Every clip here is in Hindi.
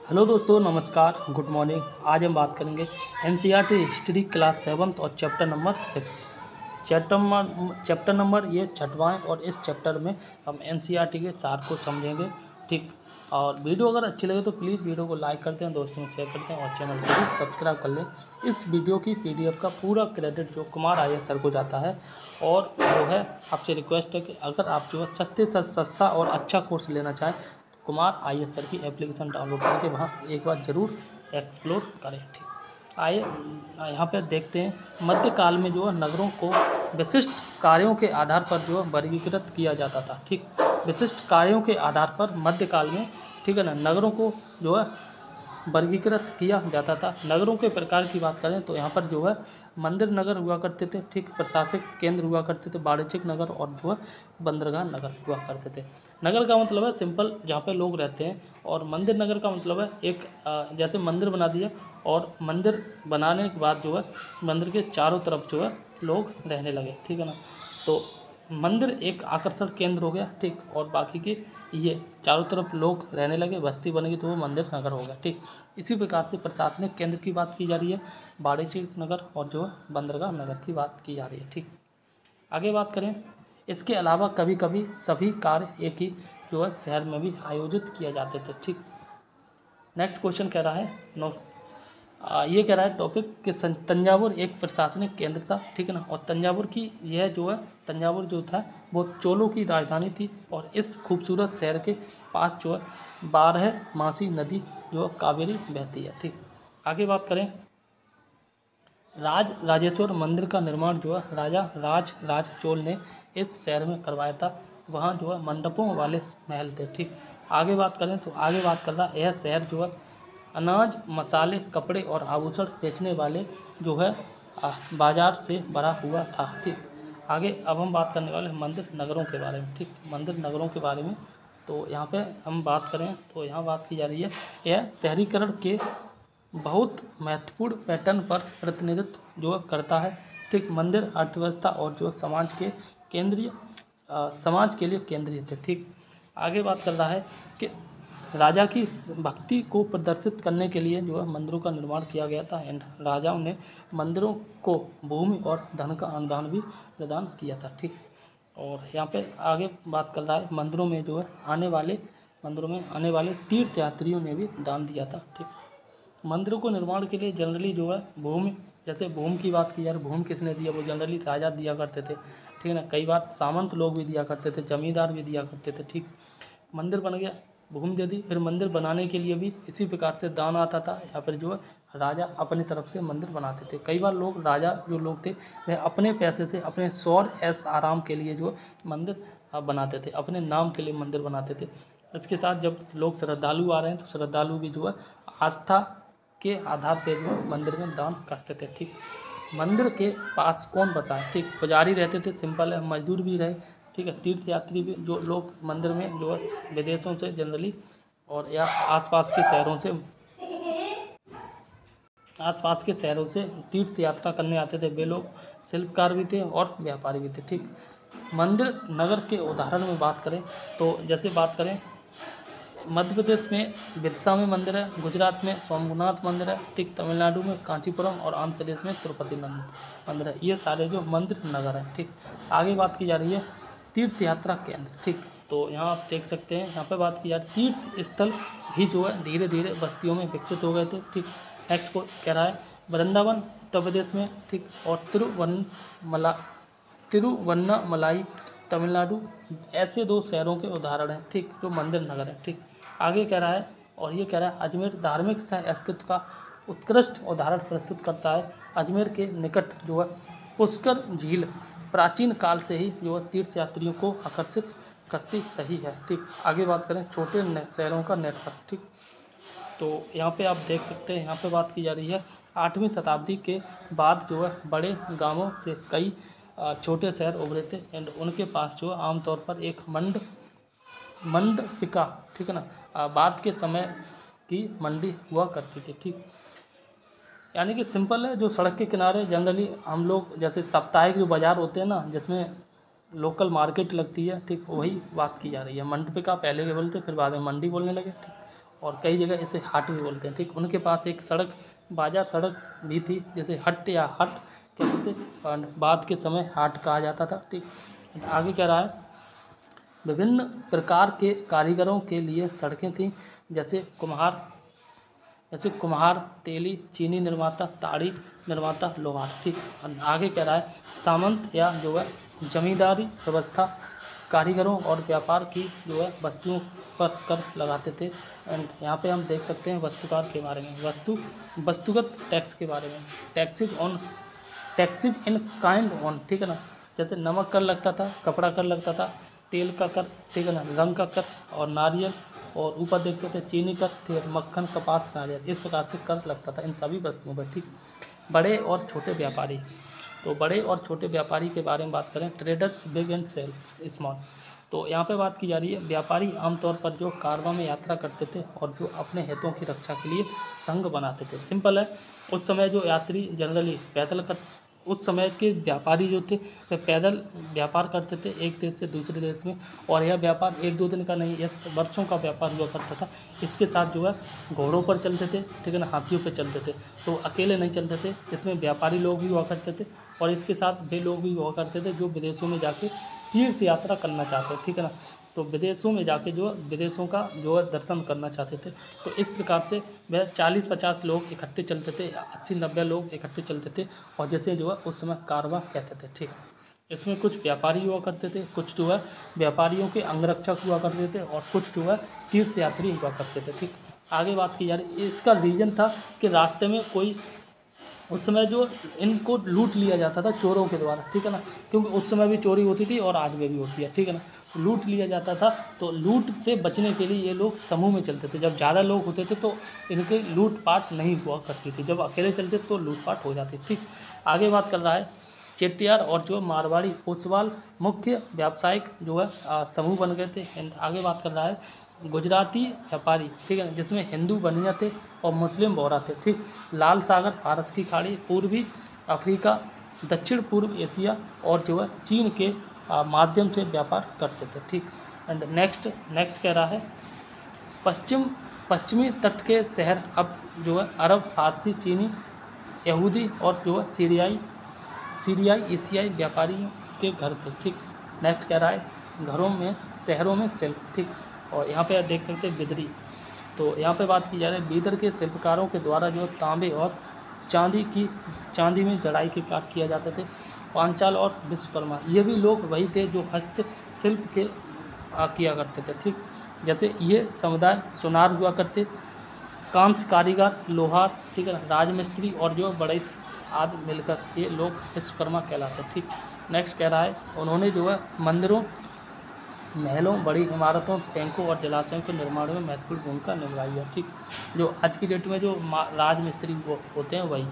हेलो दोस्तों, नमस्कार, गुड मॉर्निंग। आज हम बात करेंगे एनसीईआरटी हिस्ट्री क्लास 7th और चैप्टर नंबर 6। चैप्टर नंबर ये 6वां है और इस चैप्टर में हम एनसीईआरटी के सार को समझेंगे। ठीक, और वीडियो अगर अच्छी लगे तो प्लीज़ वीडियो को लाइक करते हैं, दोस्तों में शेयर करते हैं और चैनल को भी सब्सक्राइब कर लें। इस वीडियो की पीडीएफ का पूरा क्रेडिट जो कुमार IAS सर को जाता है। और जो है आपसे रिक्वेस्ट है कि अगर आप जो है सस्ते से सस्ता और अच्छा कोर्स लेना चाहें कुमार IAS सर की एप्लीकेशन डाउनलोड करके वहाँ एक बार ज़रूर एक्सप्लोर करें। ठीक, आइए यहाँ पर देखते हैं। मध्यकाल में जो है नगरों को विशिष्ट कार्यों के आधार पर जो है वर्गीकृत किया जाता था। ठीक, विशिष्ट कार्यों के आधार पर मध्यकाल में, ठीक है ना, नगरों को जो है वर्गीकृत किया जाता था। नगरों के प्रकार की बात करें तो यहाँ पर जो है मंदिर नगर हुआ करते थे। ठीक, प्रशासनिक केंद्र हुआ करते थे वाणिज्यिक नगर, और जो है बंदरगाह नगर हुआ करते थे। नगर का मतलब है सिंपल जहाँ पे लोग रहते हैं, और मंदिर नगर का मतलब है एक जैसे मंदिर बना दिया, और मंदिर बनाने के बाद जो है मंदिर के चारों तरफ जो है लोग रहने लगे। ठीक है ना, तो मंदिर एक आकर्षण केंद्र हो गया। ठीक, और बाकी के ये चारों तरफ लोग रहने लगे, बस्ती बनेगी तो वो मंदिर नगर हो गया। ठीक, इसी प्रकार से प्रशासनिक केंद्र की बात की जा रही है, वाणिज्यिक नगर और जो है बंदरगाह नगर की बात की जा रही है। ठीक, आगे बात करें, इसके अलावा कभी कभी सभी कार्य एक ही जो है शहर में भी आयोजित किए जाते थे। ठीक, नेक्स्ट क्वेश्चन कह रहा है ये कह रहा है टॉपिक कि तंजावुर एक प्रशासनिक केंद्र था। ठीक है ना, और तंजावुर की यह जो है तंजावुर जो था वो चोलों की राजधानी थी, और इस खूबसूरत शहर के पास जो है 12मासी नदी जो है कावेरी बहती है। ठीक, आगे बात करें, राजेश्वर मंदिर का निर्माण जो है राज चोल ने इस शहर में करवाया था। वहाँ जो है मंडपों वाले महल थे। ठीक, आगे बात करें तो आगे बात कर रहा है यह शहर जो है अनाज, मसाले, कपड़े और आभूषण बेचने वाले जो है बाजार से भरा हुआ था। ठीक, आगे अब हम बात करने वाले हैं मंदिर नगरों के बारे में। ठीक, मंदिर नगरों के बारे में तो यहाँ पे हम बात करें तो यहाँ बात की जा रही है यह शहरीकरण के बहुत महत्वपूर्ण पैटर्न पर प्रतिनिधित्व जो करता है। ठीक, मंदिर अर्थव्यवस्था और जो समाज के लिए केंद्रीय थे। ठीक, आगे बात कर रहा है कि राजा की भक्ति को प्रदर्शित करने के लिए जो है मंदिरों का निर्माण किया गया था, एंड राजाओं ने मंदिरों को भूमि और धन का अनुदान भी प्रदान किया था। ठीक, और यहाँ पे आगे बात कर रहा है मंदिरों में आने वाले तीर्थयात्रियों ने भी दान दिया था। ठीक, मंदिरों को निर्माण के लिए जनरली जो है भूमि, जैसे भूमि की बात की यार, भूमि किसने दिया, वो जनरली राजा दिया करते थे। ठीक है ना, कई बार सामंत लोग भी दिया करते थे, जमींदार भी दिया करते थे। ठीक, मंदिर बन गया, भूमि दे दी, फिर मंदिर बनाने के लिए भी इसी प्रकार से दान आता था, या फिर जो है राजा अपनी तरफ से मंदिर बनाते थे। कई बार लोग राजा जो लोग थे वह अपने पैसे से अपने सौर ऐश आराम के लिए जो मंदिर बनाते थे, अपने नाम के लिए मंदिर बनाते थे। इसके साथ जब लोग श्रद्धालु आ रहे हैं तो श्रद्धालु भी जो है आस्था के आधार पर जो है मंदिर में दान करते थे। ठीक, मंदिर के पास कौन बसा है? ठीक, पुजारी रहते थे, सिंपल है, मजदूर भी रहे। ठीक है, तीर्थयात्री भी जो लोग मंदिर में जो है विदेशों से जनरली और या आसपास के शहरों से तीर्थ यात्रा करने आते थे, वे लोग शिल्पकार भी थे और व्यापारी भी थे। ठीक, मंदिर नगर के उदाहरण में बात करें तो जैसे बात करें मध्य प्रदेश में बिरसा में मंदिर है, गुजरात में सोमनाथ मंदिर है। ठीक, तमिलनाडु में कांचीपुरम और आंध्र प्रदेश में तिरुपति मंदिर है। ये सारे जो मंदिर नगर हैं। ठीक, आगे बात की जा रही है तीर्थ यात्रा केंद्र। ठीक, तो यहाँ आप देख सकते हैं, यहाँ पे बात की जा रही है तीर्थ स्थल भी जो है धीरे धीरे बस्तियों में विकसित हो गए थे। ठीक, नेक्स्ट को कह रहा है वृंदावन उत्तर प्रदेश में। ठीक, और तिरुवन्नामलाई तमिलनाडु, ऐसे 2 शहरों के उदाहरण हैं। ठीक, जो मंदिर नगर है। ठीक, आगे कह रहा है, और ये कह रहा है अजमेर धार्मिक सह अस्तित्व का उत्कृष्ट उदाहरण प्रस्तुत करता है। अजमेर के निकट जो है पुष्कर झील प्राचीन काल से ही जो है तीर्थयात्रियों को आकर्षित करती रही है। ठीक, आगे बात करें छोटे शहरों का नेटवर्क। ठीक, तो यहाँ पे आप देख सकते हैं, यहाँ पे बात की जा रही है 8वीं शताब्दी के बाद जो है बड़े गांवों से कई छोटे शहर उभरे थे, एंड उनके पास जो है आमतौर पर एक मंडपिका, ठीक है ना, बाद के समय की मंडी हुआ करती थी। ठीक, यानी कि सिंपल है, जो सड़क के किनारे जनरली हम लोग जैसे साप्ताहिक जो बाज़ार होते हैं ना, जिसमें लोकल मार्केट लगती है। ठीक, वही बात की जा रही है। मंडपिका पहले के बोलते, फिर बाद में मंडी बोलने लगे। ठीक, और कई जगह इसे हाट भी बोलते हैं। ठीक, उनके पास एक सड़क बाजार सड़क भी थी, जैसे हट या हट कहते थे, और बाद के समय हाट कहा जाता था। ठीक, आगे कह रहा है विभिन्न प्रकार के कारीगरों के लिए सड़कें थीं, जैसे कुम्हार, तेली, चीनी निर्माता, ताड़ी निर्माता, लोहार। ठीक, और आगे कह रहा है सामंत या जो है जमींदारी व्यवस्था कारीगरों और व्यापार की जो है वस्तुओं पर कर लगाते थे। एंड यहाँ पे हम देख सकते हैं वस्तुकार के बारे में, वस्तुगत टैक्स के बारे में, टैक्सेज इन काइंड ऑन। ठीक है ना, जैसे नमक कर लगता था, कपड़ा कर लगता था, तेल का कर, ठीक है ना, रंग का कर, और नारियल, और ऊपर देख सकते हैं चीनी कर, ठीक है, मक्खन, कपास, नारियल, इस प्रकार से कर लगता था इन सभी वस्तुओं पर। ठीक, बड़े और छोटे व्यापारी, तो बड़े और छोटे व्यापारी के बारे में बात करें, ट्रेडर्स बिग एंड स्मॉल। तो यहाँ पे बात की जा रही है व्यापारी आमतौर पर जो कारवां में यात्रा करते थे और जो अपने हितों की रक्षा के लिए संघ बनाते थे। सिंपल है, उस समय जो यात्री जनरली उस समय के व्यापारी जो थे वे पैदल व्यापार करते थे एक देश से दूसरे देश में, और यह व्यापार एक दो दिन का नहीं, यह वर्षों का व्यापार हुआ करता था। इसके साथ जो है घोड़ों पर चलते थे, ठीक है ना, हाथियों पर चलते थे, तो अकेले नहीं चलते थे, इसमें व्यापारी लोग भी हुआ करते थे, और इसके साथ वे लोग भी हुआ करते थे जो विदेशों में जाके तीर्थ यात्रा करना चाहते, ठीक है ना, तो विदेशों में जाके जो विदेशों का जो है दर्शन करना चाहते थे। तो इस प्रकार से वह 40-50 लोग इकट्ठे चलते थे, 80-90 लोग इकट्ठे चलते थे, और जैसे जो है उस समय कारवां कहते थे। ठीक, इसमें कुछ व्यापारी हुआ करते थे, कुछ जो है व्यापारियों के अंगरक्षक हुआ करते थे, और कुछ जो है तीर्थ यात्री हुआ करते थे। ठीक, आगे बात की जा रही है, इसका रीज़न था कि रास्ते में कोई उस समय जो इनको लूट लिया जाता था चोरों के द्वारा, ठीक है ना, क्योंकि उस समय भी चोरी होती थी और आज में भी होती है, ठीक है ना, लूट लिया जाता था, तो लूट से बचने के लिए ये लोग समूह में चलते थे। जब ज़्यादा लोग होते थे तो इनके लूटपाट नहीं हुआ करती थी, जब अकेले चलते तो लूटपाट हो जाती। ठीक, आगे बात कर रहा है चेट्टियार और जो मारवाड़ी ओसवाल मुख्य व्यावसायिक जो है समूह बन गए थे। एंड आगे बात कर रहा है गुजराती व्यापारी, ठीक है, जिसमें हिंदू बनिया थे और मुस्लिम बोहरा थे। ठीक, लाल सागर, फारस की खाड़ी, पूर्वी अफ्रीका, दक्षिण पूर्व एशिया और जो है चीन के माध्यम से व्यापार करते थे। ठीक, एंड नेक्स्ट कह रहा है पश्चिमी तट के शहर अब जो है अरब, फारसी, चीनी, यहूदी और जो है सीरियाई एशियाई व्यापारियों के घर थे। ठीक, नेक्स्ट कह रहा है शहरों में शिल्प। ठीक, और यहाँ पे आप देख सकते हैं बिदरी, तो यहाँ पे बात की जा रही है बीदर के शिल्पकारों के द्वारा जो तांबे और चांदी में जड़ाई के कार्य किया जाते थे। पांचाल और विश्वकर्मा, ये भी लोग वही थे जो हस्तशिल्प के किया करते थे। ठीक, जैसे ये समुदाय सुनार हुआ करते, कांस्य कारीगर, लोहार, ठीक है, राजमिस्त्री और जो बड़े आदि मिलकर ये लोग विश्वकर्मा कहलाते। ठीक, नेक्स्ट कह रहा है उन्होंने जो है मंदिरों, महलों, बड़ी इमारतों, टैंकों और जलाशयों के निर्माण में महत्वपूर्ण भूमिका निभाई है। ठीक, जो आज की डेट में जो राजमिस्त्री वो होते हैं वही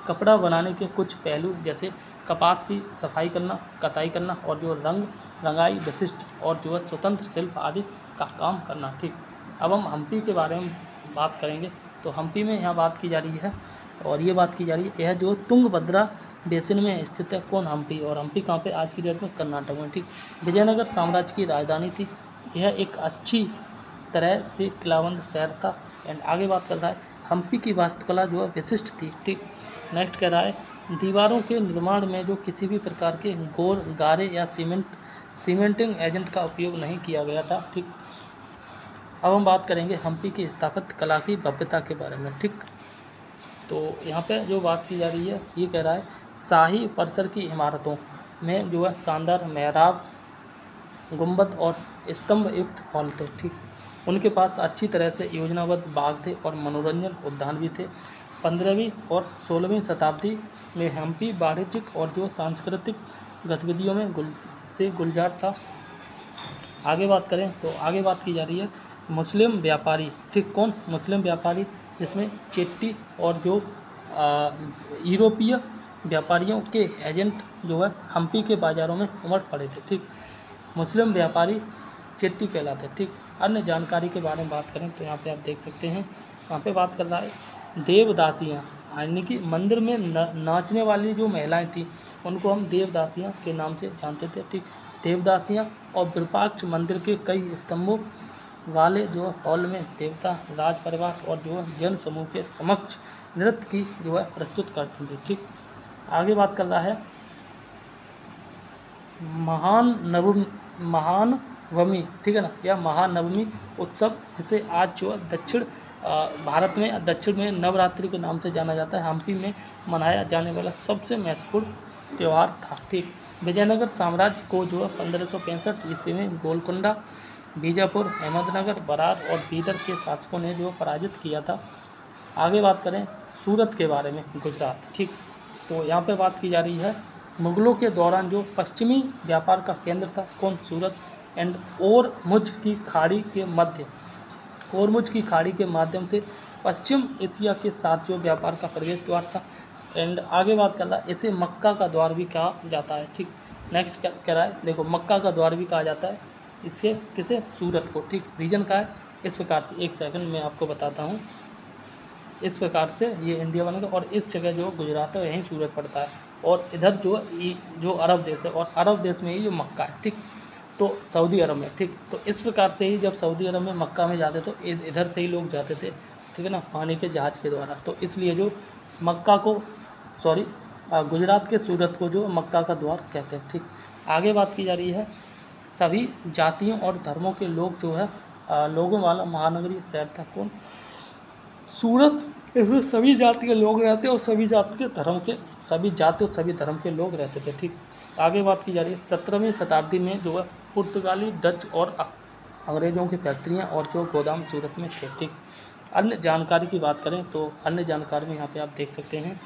कपड़ा बनाने के कुछ पहलू, जैसे कपास की सफाई करना, कताई करना और जो रंगाई, विशिष्ट और जो है स्वतंत्र शिल्प आदि का काम करना। ठीक, अब हम हम्पी के बारे में बात करेंगे। तो हम्पी में यहाँ बात की जा रही है, और ये बात की जा रही है यह जो तुंगभद्रा बेसिन में स्थित है कौन, हम्पी, और हम्पी कहाँ पे, आज की डेट में कर्नाटक में। ठीक, विजयनगर साम्राज्य की राजधानी थी, यह एक अच्छी तरह से किलाबंद शहर था। एंड आगे बात कर रहा है हम्पी की वास्तुकला जो है विशिष्ट थी। ठीक, नेक्स्ट कह रहा है दीवारों के निर्माण में जो किसी भी प्रकार के गारे या सीमेंटिंग एजेंट का उपयोग नहीं किया गया था। ठीक, अब हम बात करेंगे हम्पी की स्थापत्य कला की भव्यता के बारे में। ठीक, तो यहाँ पे जो बात की जा रही है ये कह रहा है शाही परिसर की इमारतों में जो है शानदार मेहराब, गुंबद और स्तंभ युक्त हॉल थे। ठीक, उनके पास अच्छी तरह से योजनाबद्ध बाग थे और मनोरंजन उद्यान भी थे। 15वीं और 16वीं शताब्दी में हम्पी वाणिज्यिक और जो सांस्कृतिक गतिविधियों में गुलजार था। आगे बात करें तो आगे बात की जा रही है मुस्लिम व्यापारी। ठीक, कौन, मुस्लिम व्यापारी, जिसमें चेट्टी और जो यूरोपीय व्यापारियों के एजेंट जो है हम्पी के बाज़ारों में उमड़ पड़े थे। ठीक, मुस्लिम व्यापारी चेट्टी कहलाते। ठीक, अन्य जानकारी के बारे में बात करें तो यहाँ पे आप देख सकते हैं, यहाँ पे बात कर रहा है देवदासियाँ, यानी कि मंदिर में नाचने वाली जो महिलाएं थी उनको हम देवदासियाँ के नाम से जानते थे। ठीक, देवदासियाँ और विरूपाक्ष मंदिर के कई स्तंभों वाले जो हॉल में देवता, राज परिवार और जो जन समूह के समक्ष नृत्य की जो है प्रस्तुत करते थे। ठीक, आगे बात कर रहा है महानवमी, ठीक है ना, या महानवमी उत्सव, जिसे आज जो दक्षिण भारत में दक्षिण में नवरात्रि के नाम से जाना जाता है, हम्पी में मनाया जाने वाला सबसे महत्वपूर्ण त्यौहार था। ठीक, विजयनगर साम्राज्य को जो है 1565 ईस्वी में गोलकुंडा, बीजापुर, अहमदनगर, बरार और बीदर के शासकों ने जो पराजित किया था। आगे बात करें सूरत के बारे में, गुजरात। ठीक, तो यहाँ पे बात की जा रही है मुगलों के दौरान जो पश्चिमी व्यापार का केंद्र था कौन, सूरत, एंड ओरमुझ की खाड़ी के माध्यम से पश्चिम एशिया के साथ जो व्यापार का प्रवेश द्वार था। एंड आगे बात कर रहा है इसे मक्का का द्वार भी कहा जाता है। ठीक, नेक्स्ट क्या कह रहा है, देखो मक्का का द्वार भी कहा जाता है इसके, किसे, सूरत को। ठीक, रीजन का है इस प्रकार से, एक सेकंड में आपको बताता हूँ। इस प्रकार से ये इंडिया बनेगा और इस जगह जो गुजरात है यहीं सूरत पड़ता है, और इधर जो अरब देश है, और अरब देश में ही जो मक्का है। ठीक, तो सऊदी अरब में। ठीक, तो इस प्रकार से ही जब सऊदी अरब में मक्का में जाते तो इधर से ही लोग जाते थे, ठीक है ना, पानी के जहाज़ के द्वारा। तो इसलिए जो मक्का को गुजरात के सूरत को जो मक्का का द्वार कहते हैं। ठीक, आगे बात की जा रही है सभी जातियों और धर्मों के लोग जो है लोगों वाला महानगरीय शहर था कौन, सूरत। इसमें सभी जाति के लोग रहते और सभी जाति और सभी धर्म के लोग रहते थे। ठीक, आगे बात की जा रही है 17वीं शताब्दी में जो है पुर्तगाली, डच और अंग्रेज़ों की फैक्ट्रियां और जो गोदाम सूरत में थे। ठीक, अन्य जानकारी की बात करें तो अन्य जानकारी में यहाँ पे आप देख सकते हैं।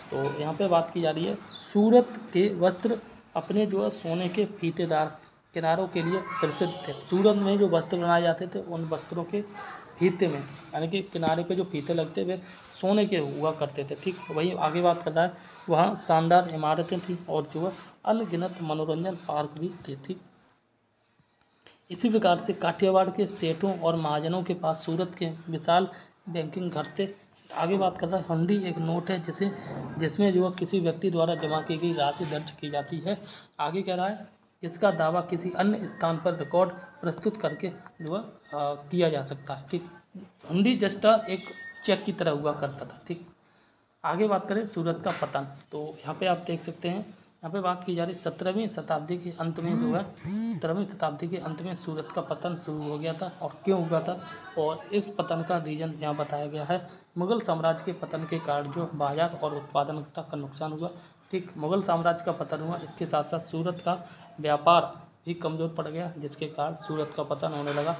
तो यहाँ पे बात की जा रही है सूरत के वस्त्र अपने जो है सोने के फीतेदार किनारों के लिए प्रसिद्ध थे। सूरत में जो वस्त्र बनाए जाते थे उन वस्त्रों के फीते में, यानी कि किनारे पे जो फीते लगते वे सोने के हुआ करते थे। ठीक, वहीं आगे बात कर रहा है वहाँ शानदार इमारतें थी और जो है अनगिनत मनोरंजन पार्क भी थे। ठीक, इसी प्रकार से काठियावाड़ के सेठों और महाजनों के पास सूरत के विशाल बैंकिंग घर थे। आगे बात कर रहा है हुंडी एक नोट है जिसमें जो किसी व्यक्ति द्वारा जमा की गई राशि दर्ज की जाती है। आगे कह रहा है इसका दावा किसी अन्य स्थान पर रिकॉर्ड प्रस्तुत करके जो है किया जा सकता है। ठीक, हुंडी जस्ट एक चेक की तरह हुआ करता था। ठीक, आगे बात करें सूरत का पतन, तो यहाँ पे आप देख सकते हैं, यहाँ पे बात की जा रही 17वीं शताब्दी के अंत में जो है 17वीं शताब्दी के अंत में सूरत का पतन शुरू हो गया था। और क्यों हुआ था, और इस पतन का रीजन यहाँ बताया गया है। मुगल साम्राज्य के पतन के कारण जो बाजार और उत्पादकता का नुकसान हुआ। ठीक, मुगल साम्राज्य का पतन हुआ, इसके साथ साथ सूरत का व्यापार भी कमज़ोर पड़ गया, जिसके कारण सूरत का पतन होने लगा।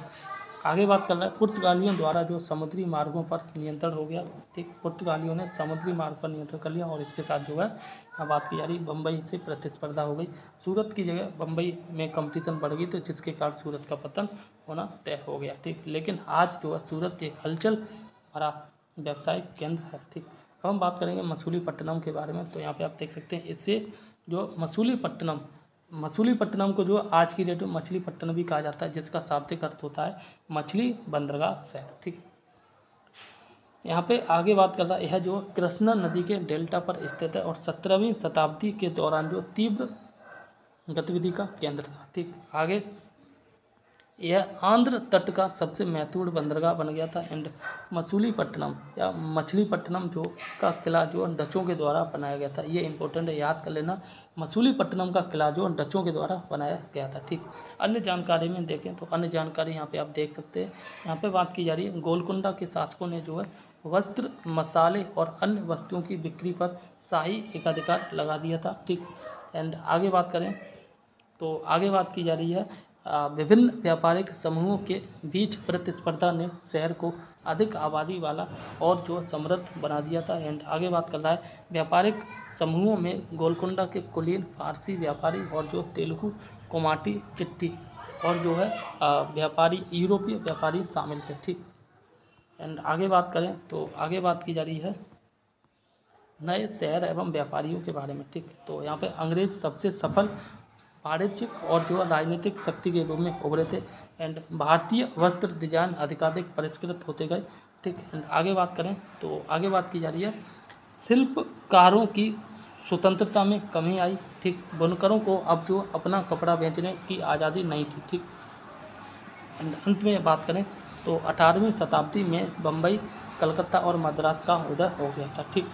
आगे बात कर रहा है पुर्तगालियों द्वारा जो समुद्री मार्गों पर नियंत्रण हो गया। ठीक, पुर्तगालियों ने समुद्री मार्ग पर नियंत्रण कर लिया और इसके साथ जो है बात की जा रही बम्बई से प्रतिस्पर्धा हो गई। सूरत की जगह बम्बई में कंपटीशन बढ़ गई, तो जिसके कारण सूरत का पतन होना तय हो गया। ठीक, लेकिन आज जो है सूरत एक हलचल भरा व्यावसायिक केंद्र है। ठीक, अब हम बात करेंगे मछलीपट्टनम के बारे में। तो यहाँ पे आप देख सकते हैं इससे जो मछलीपट्टनम को जो आज की डेट में मछलीपट्टनम भी कहा जाता है, जिसका शाब्दिक अर्थ होता है मछली बंदरगाह शहर। ठीक, यहाँ पे आगे बात कर रहा है यह जो कृष्णा नदी के डेल्टा पर स्थित है और 17वीं शताब्दी के दौरान जो तीव्र गतिविधि का केंद्र था। ठीक, आगे यह आंध्र तट का सबसे महत्वपूर्ण बंदरगाह बन गया था। एंड मछलीपट्टनम जो का किला जो डचों के द्वारा बनाया गया था, ये इंपॉर्टेंट है, याद कर लेना। मछलीपट्टनम का किला जो डचों के द्वारा बनाया गया था। ठीक, अन्य जानकारी में देखें तो अन्य जानकारी यहाँ पे आप देख सकते हैं। यहाँ पे बात की जा रही है गोलकुंडा के शासकों ने जो है वस्त्र, मसाले और अन्य वस्तुओं की बिक्री पर शाही एकाधिकार लगा दिया था। ठीक, एंड आगे बात करें तो आगे बात की जा रही है विभिन्न व्यापारिक समूहों के बीच प्रतिस्पर्धा ने शहर को अधिक आबादी वाला और जो समृद्ध बना दिया था। एंड आगे बात कर रहा है व्यापारिक समूहों में गोलकुंडा के कुलीन, फारसी व्यापारी और जो तेलुगु, कोमाटी, चिट्टी और जो है व्यापारी, यूरोपीय व्यापारी शामिल थे। ठीक, एंड आगे बात करें तो आगे बात की जा रही है नए शहर एवं व्यापारियों के बारे में। ठीक, तो यहाँ पे अंग्रेज सबसे सफल वाणिज्यिक और जो राजनीतिक शक्ति के रूप में उभरे थे। एंड भारतीय वस्त्र डिजाइन अधिकाधिक परिष्कृत होते गए। ठीक, एंड आगे बात करें तो आगे बात की जा रही है शिल्पकारों की स्वतंत्रता में कमी आई। ठीक, बुनकरों को अब जो अपना कपड़ा बेचने की आज़ादी नहीं थी। ठीक, अंत में बात करें तो 18वीं शताब्दी में बम्बई, कलकत्ता और मद्रास का उदय हो गया था। ठीक।